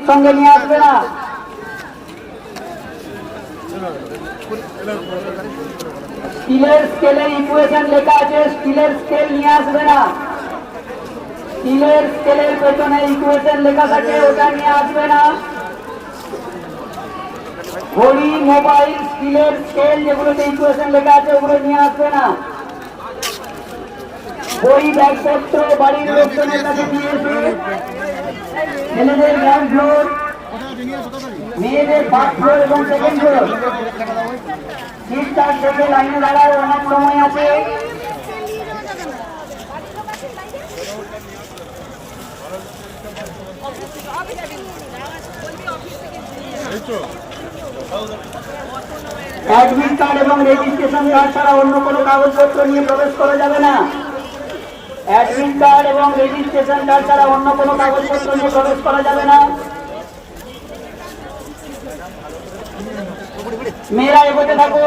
সঙ্গে নিয়ে আসবে না। স্টিলের স্কেলের ইকুয়েশন লেখা আছে, স্টিলের স্কেল নিয়ে আসবে না। স্টিলের স্কেলের পেছনে ইকুয়েশন লেখা থাকে, ওটা নিয়ে আসবে না। ঘড়ি, মোবাইল, স্টিলের স্কেল যেগুলোতে ইকুয়েশন লেখা আছে ওগুলো নিয়ে আসবে না। বই, ব্যাগপত্র বাড়ির লোকজনের কাছে দিয়ে এসে ছেলেদের গ্রাউন্ড ফ্লোর, মেয়েদের ফার্স্ট ফ্লোর এবং সেকেন্ড ফ্লোর ঠিকঠাক দেখে লাইনে দাঁড়ায়, অনেক সময় আছে। অ্যাডমিট কার্ড এবং রেজিস্ট্রেশন কার্ড ছাড়া অন্য কোনো কাগজপত্র নিয়ে প্রবেশ করা যাবে না। অ্যাডমিট কার্ড এবং রেজিস্ট্রেশন কার্ড ছাড়া অন্য কোনো কাগজপত্র নিয়ে প্রবেশ করা যাবে না। মেয়েরা এগোতে থাকো।